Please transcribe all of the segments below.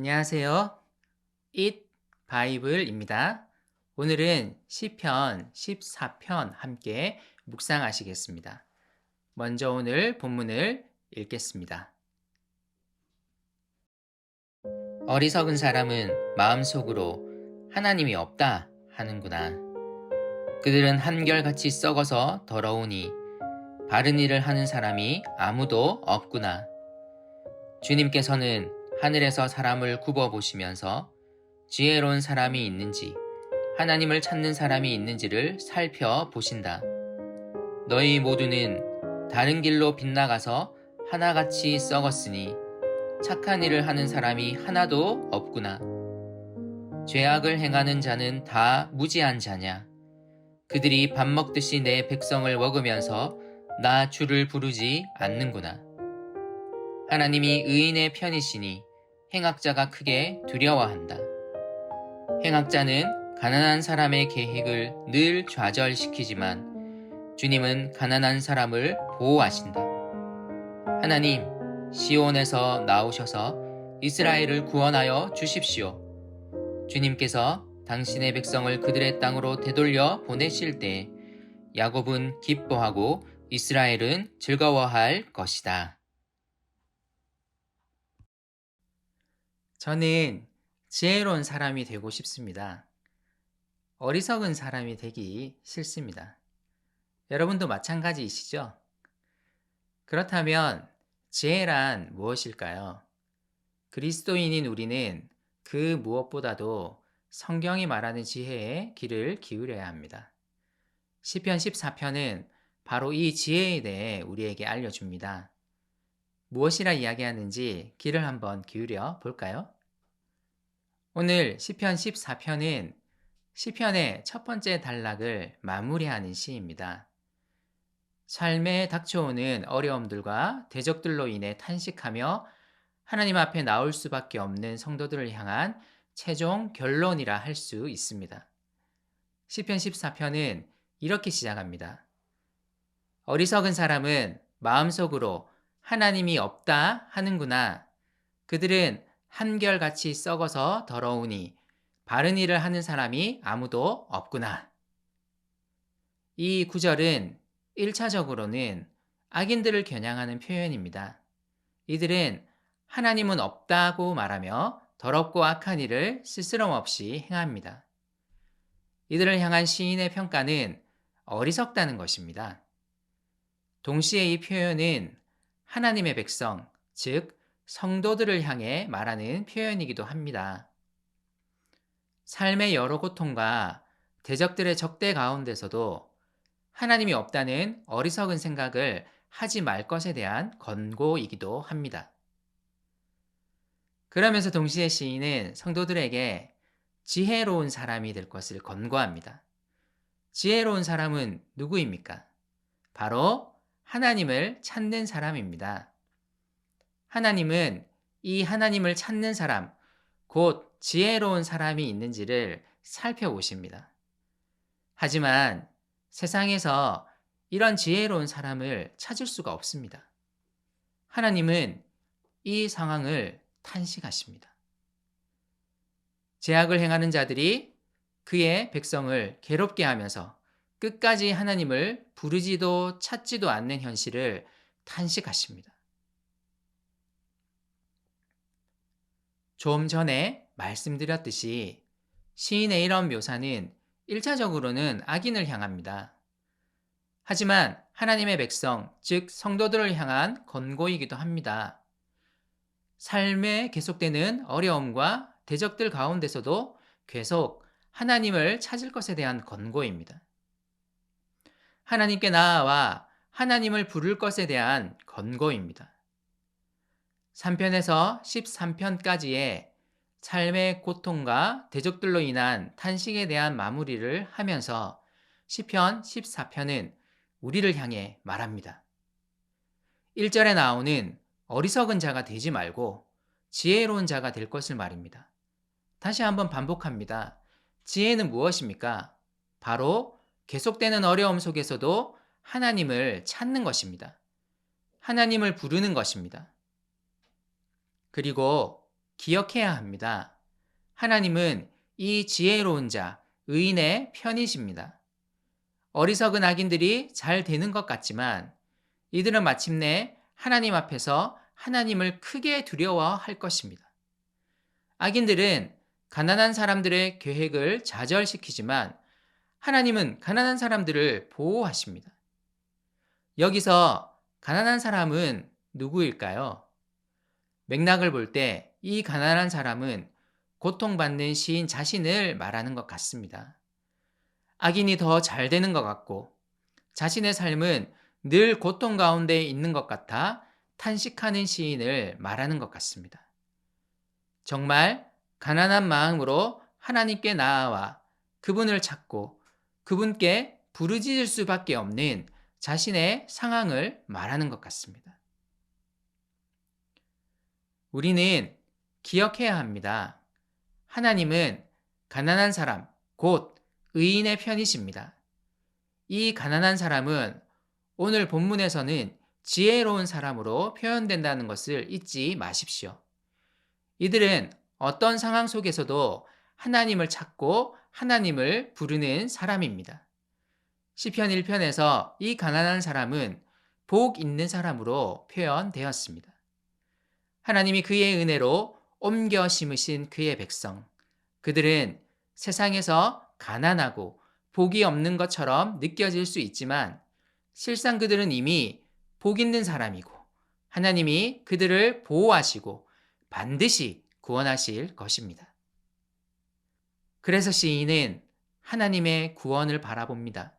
안녕하세요. It 바이블입니다. 오늘은 시편 14편 함께 묵상하시겠습니다. 먼저 오늘 본문을 읽겠습니다. 어리석은 사람은 마음속으로 하나님이 없다 하는구나. 그들은 한결같이 썩어서 더러우니 바른 일을 하는 사람이 아무도 없구나. 주님께서는 하늘에서 사람을 굽어보시면서 지혜로운 사람이 있는지 하나님을 찾는 사람이 있는지를 살펴보신다. 너희 모두는 다른 길로 빗나가서 하나같이 썩었으니 착한 일을 하는 사람이 하나도 없구나. 죄악을 행하는 자는 다 무지한 자냐. 그들이 밥 먹듯이 내 백성을 먹으면서 나 주를 부르지 않는구나. 하나님이 의인의 편이시니 행악자가 크게 두려워한다. 행악자는 가난한 사람의 계획을 늘 좌절시키지만 주님은 가난한 사람을 보호하신다. 하나님, 시온에서 나오셔서 이스라엘을 구원하여 주십시오. 주님께서 당신의 백성을 그들의 땅으로 되돌려 보내실 때 야곱은 기뻐하고 이스라엘은 즐거워할 것이다. 저는 지혜로운 사람이 되고 싶습니다. 어리석은 사람이 되기 싫습니다. 여러분도 마찬가지이시죠? 그렇다면 지혜란 무엇일까요? 그리스도인인 우리는 그 무엇보다도 성경이 말하는 지혜에 귀를 기울여야 합니다. 시편 14편은 바로 이 지혜에 대해 우리에게 알려줍니다. 무엇이라 이야기하는지 귀를 한번 기울여 볼까요? 오늘 시편 14편은 시편의 첫 번째 단락을 마무리하는 시입니다. 삶에 닥쳐오는 어려움들과 대적들로 인해 탄식하며 하나님 앞에 나올 수밖에 없는 성도들을 향한 최종 결론이라 할 수 있습니다. 시편 14편은 이렇게 시작합니다. 어리석은 사람은 마음속으로 하나님이 없다 하는구나. 그들은 한결같이 썩어서 더러우니 바른 일을 하는 사람이 아무도 없구나. 이 구절은 1차적으로는 악인들을 겨냥하는 표현입니다. 이들은 하나님은 없다고 말하며 더럽고 악한 일을 스스럼 없이 행합니다. 이들을 향한 시인의 평가는 어리석다는 것입니다. 동시에 이 표현은 하나님의 백성, 즉 성도들을 향해 말하는 표현이기도 합니다. 삶의 여러 고통과 대적들의 적대 가운데서도 하나님이 없다는 어리석은 생각을 하지 말 것에 대한 권고이기도 합니다. 그러면서 동시에 시인은 성도들에게 지혜로운 사람이 될 것을 권고합니다. 지혜로운 사람은 누구입니까? 바로 하나님을 찾는 사람입니다. 하나님은 이 하나님을 찾는 사람, 곧 지혜로운 사람이 있는지를 살펴보십니다. 하지만 세상에서 이런 지혜로운 사람을 찾을 수가 없습니다. 하나님은 이 상황을 탄식하십니다. 죄악을 행하는 자들이 그의 백성을 괴롭게 하면서 끝까지 하나님을 부르지도 찾지도 않는 현실을 탄식하십니다. 좀 전에 말씀드렸듯이 시인의 이런 묘사는 1차적으로는 악인을 향합니다. 하지만 하나님의 백성, 즉 성도들을 향한 권고이기도 합니다. 삶에 계속되는 어려움과 대적들 가운데서도 계속 하나님을 찾을 것에 대한 권고입니다. 하나님께 나아와 하나님을 부를 것에 대한 권고입니다. 3편에서 13편까지의 삶의 고통과 대적들로 인한 탄식에 대한 마무리를 하면서 시편 14편은 우리를 향해 말합니다. 1절에 나오는 어리석은 자가 되지 말고 지혜로운 자가 될 것을 말입니다. 다시 한번 반복합니다. 지혜는 무엇입니까? 바로 계속되는 어려움 속에서도 하나님을 찾는 것입니다. 하나님을 부르는 것입니다. 그리고 기억해야 합니다. 하나님은 이 지혜로운 자, 의인의 편이십니다. 어리석은 악인들이 잘 되는 것 같지만 이들은 마침내 하나님 앞에서 하나님을 크게 두려워할 것입니다. 악인들은 가난한 사람들의 계획을 좌절시키지만 하나님은 가난한 사람들을 보호하십니다. 여기서 가난한 사람은 누구일까요? 맥락을 볼 때 이 가난한 사람은 고통받는 시인 자신을 말하는 것 같습니다. 악인이 더 잘 되는 것 같고 자신의 삶은 늘 고통 가운데 있는 것 같아 탄식하는 시인을 말하는 것 같습니다. 정말 가난한 마음으로 하나님께 나아와 그분을 찾고 그분께 부르짖을 수밖에 없는 자신의 상황을 말하는 것 같습니다. 우리는 기억해야 합니다. 하나님은 가난한 사람, 곧 의인의 편이십니다. 이 가난한 사람은 오늘 본문에서는 지혜로운 사람으로 표현된다는 것을 잊지 마십시오. 이들은 어떤 상황 속에서도 하나님을 찾고 하나님을 부르는 사람입니다. 시편 1편에서 이 가난한 사람은 복 있는 사람으로 표현되었습니다. 하나님이 그의 은혜로 옮겨 심으신 그의 백성, 그들은 세상에서 가난하고 복이 없는 것처럼 느껴질 수 있지만 실상 그들은 이미 복 있는 사람이고 하나님이 그들을 보호하시고 반드시 구원하실 것입니다. 그래서 시인은 하나님의 구원을 바라봅니다.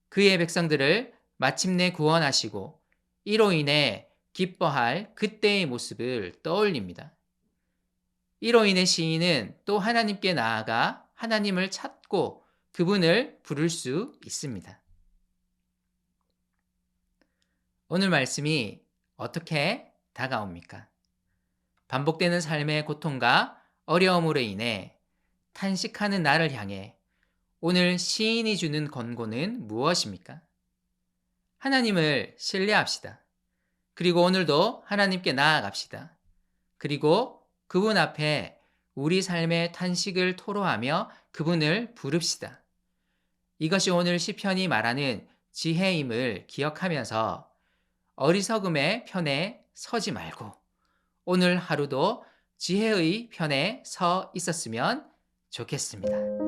그의 백성들을 마침내 구원하시고 이로 인해 기뻐할 그때의 모습을 떠올립니다. 이로 인해 시인은 또 하나님께 나아가 하나님을 찾고 그분을 부를 수 있습니다. 오늘 말씀이 어떻게 다가옵니까? 반복되는 삶의 고통과 어려움으로 인해 탄식하는 나를 향해 오늘 시인이 주는 권고는 무엇입니까? 하나님을 신뢰합시다. 그리고 오늘도 하나님께 나아갑시다. 그리고 그분 앞에 우리 삶의 탄식을 토로하며 그분을 부릅시다. 이것이 오늘 시편이 말하는 지혜임을 기억하면서 어리석음의 편에 서지 말고 오늘 하루도 지혜의 편에 서 있었으면 좋겠습니다.